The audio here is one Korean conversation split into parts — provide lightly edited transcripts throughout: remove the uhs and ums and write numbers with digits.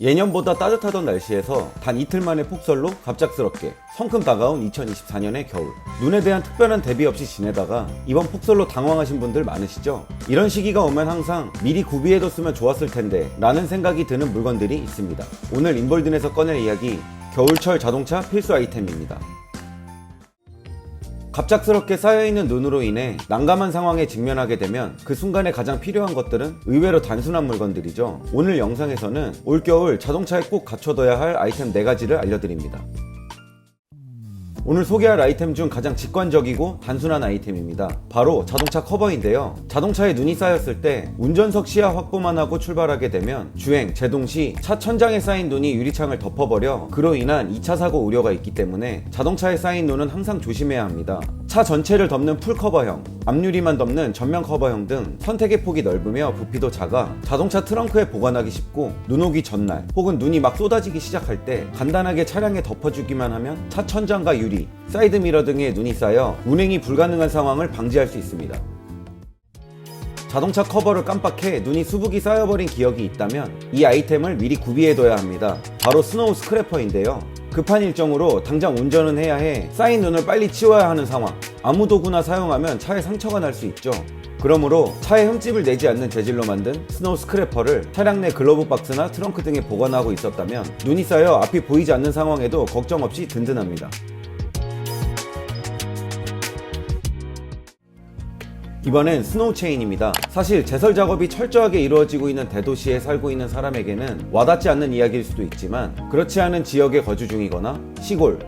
예년보다 따뜻하던 날씨에서 단 이틀 만의 폭설로 갑작스럽게 성큼 다가온 2024년의 겨울. 눈에 대한 특별한 대비 없이 지내다가 이번 폭설로 당황하신 분들 많으시죠? 이런 시기가 오면 항상 미리 구비해뒀으면 좋았을 텐데 라는 생각이 드는 물건들이 있습니다. 오늘 인볼든에서 꺼낼 이야기, 겨울철 자동차 필수 아이템입니다. 갑작스럽게 쌓여있는 눈으로 인해 난감한 상황에 직면하게 되면 그 순간에 가장 필요한 것들은 의외로 단순한 물건들이죠. 오늘 영상에서는 올겨울 자동차에 꼭 갖춰둬야 할 아이템 4가지를 알려드립니다. 오늘 소개할 아이템 중 가장 직관적이고 단순한 아이템입니다. 바로 자동차 커버인데요. 자동차에 눈이 쌓였을 때 운전석 시야 확보만 하고 출발하게 되면 주행, 제동 시 차 천장에 쌓인 눈이 유리창을 덮어버려 그로 인한 2차 사고 우려가 있기 때문에 자동차에 쌓인 눈은 항상 조심해야 합니다. 차 전체를 덮는 풀커버형, 앞유리만 덮는 전면 커버형 등 선택의 폭이 넓으며 부피도 작아 자동차 트렁크에 보관하기 쉽고 눈 오기 전날 혹은 눈이 막 쏟아지기 시작할 때 간단하게 차량에 덮어주기만 하면 차 천장과 유리, 사이드미러 등에 눈이 쌓여 운행이 불가능한 상황을 방지할 수 있습니다. 자동차 커버를 깜빡해 눈이 수북이 쌓여버린 기억이 있다면 이 아이템을 미리 구비해둬야 합니다. 바로 스노우 스크래퍼인데요. 급한 일정으로 당장 운전은 해야 해 쌓인 눈을 빨리 치워야 하는 상황. 아무 도구나 사용하면 차에 상처가 날 수 있죠. 그러므로 차에 흠집을 내지 않는 재질로 만든 스노우 스크래퍼를 차량 내 글러브 박스나 트렁크 등에 보관하고 있었다면 눈이 쌓여 앞이 보이지 않는 상황에도 걱정 없이 든든합니다. 이번엔 스노우 체인입니다. 사실 제설 작업이 철저하게 이루어지고 있는 대도시에 살고 있는 사람에게는 와닿지 않는 이야기일 수도 있지만 그렇지 않은 지역에 거주 중이거나 시골,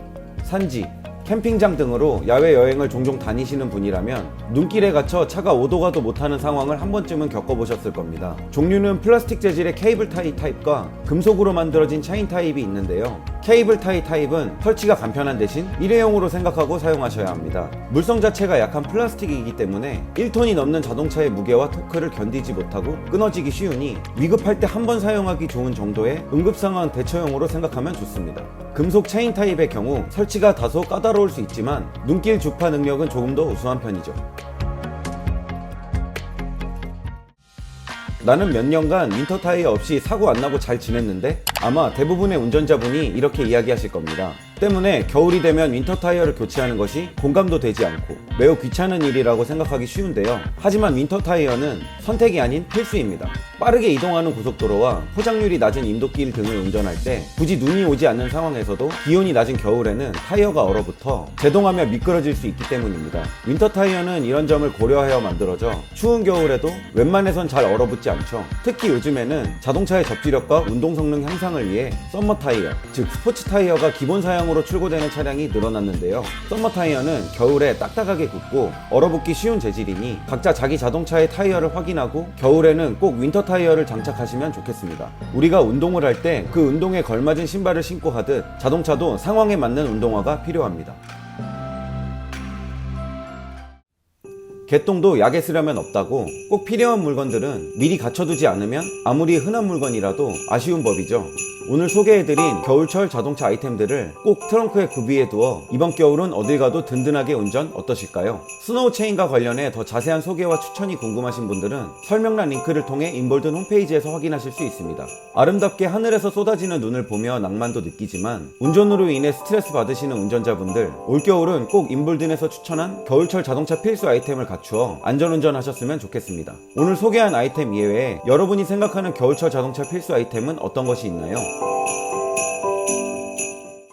산지, 캠핑장 등으로 야외 여행을 종종 다니시는 분이라면 눈길에 갇혀 차가 오도 가도 못하는 상황을 한 번쯤은 겪어보셨을 겁니다. 종류는 플라스틱 재질의 케이블 타이 타입과 금속으로 만들어진 체인 타입이 있는데요. 케이블 타이 타입은 설치가 간편한 대신 일회용으로 생각하고 사용하셔야 합니다. 물성 자체가 약한 플라스틱이기 때문에 1톤이 넘는 자동차의 무게와 토크를 견디지 못하고 끊어지기 쉬우니 위급할 때 한 번 사용하기 좋은 정도의 응급상황 대처용으로 생각하면 좋습니다. 금속 체인 타입의 경우 설치가 다소 까다로울 수 있지만 눈길 주파 능력은 조금 더 우수한 편이죠. 나는 몇 년간 윈터 타이어 없이 사고 안 나고 잘 지냈는데 아마 대부분의 운전자분이 이렇게 이야기하실 겁니다. 때문에 겨울이 되면 윈터 타이어를 교체하는 것이 공감도 되지 않고 매우 귀찮은 일이라고 생각하기 쉬운데요. 하지만 윈터 타이어는 선택이 아닌 필수입니다. 빠르게 이동하는 고속도로와 포장률이 낮은 인도길 등을 운전할 때 굳이 눈이 오지 않는 상황에서도 기온이 낮은 겨울에는 타이어가 얼어붙어 제동하며 미끄러질 수 있기 때문입니다. 윈터 타이어는 이런 점을 고려하여 만들어져 추운 겨울에도 웬만해선 잘 얼어붙지 않죠. 특히 요즘에는 자동차의 접지력과 운동 성능 향상을 위해 썸머 타이어, 즉 스포츠 타이어가 기본 사양으로 출고되는 차량이 늘어났는데요. 썸머 타이어는 겨울에 딱딱하게 굳고 얼어붙기 쉬운 재질이니 각자 자기 자동차의 타이어를 확인하고 겨울에는 꼭 윈터 타이어를 장착하시면 좋겠습니다. 우리가 운동을 할 때 그 운동에 걸맞은 신발을 신고 하듯 자동차도 상황에 맞는 운동화가 필요합니다. 개똥도 약에 쓰려면 없다고 꼭 필요한 물건들은 미리 갖춰두지 않으면 아무리 흔한 물건이라도 아쉬운 법이죠. 오늘 소개해드린 겨울철 자동차 아이템들을 꼭 트렁크에 구비해두어 이번 겨울은 어딜 가도 든든하게 운전 어떠실까요? 스노우 체인과 관련해 더 자세한 소개와 추천이 궁금하신 분들은 설명란 링크를 통해 인볼든 홈페이지에서 확인하실 수 있습니다. 아름답게 하늘에서 쏟아지는 눈을 보며 낭만도 느끼지만 운전으로 인해 스트레스 받으시는 운전자분들, 올겨울은 꼭 인볼든에서 추천한 겨울철 자동차 필수 아이템을 갖추어 안전운전 하셨으면 좋겠습니다. 오늘 소개한 아이템 이외에 여러분이 생각하는 겨울철 자동차 필수 아이템은 어떤 것이 있나요?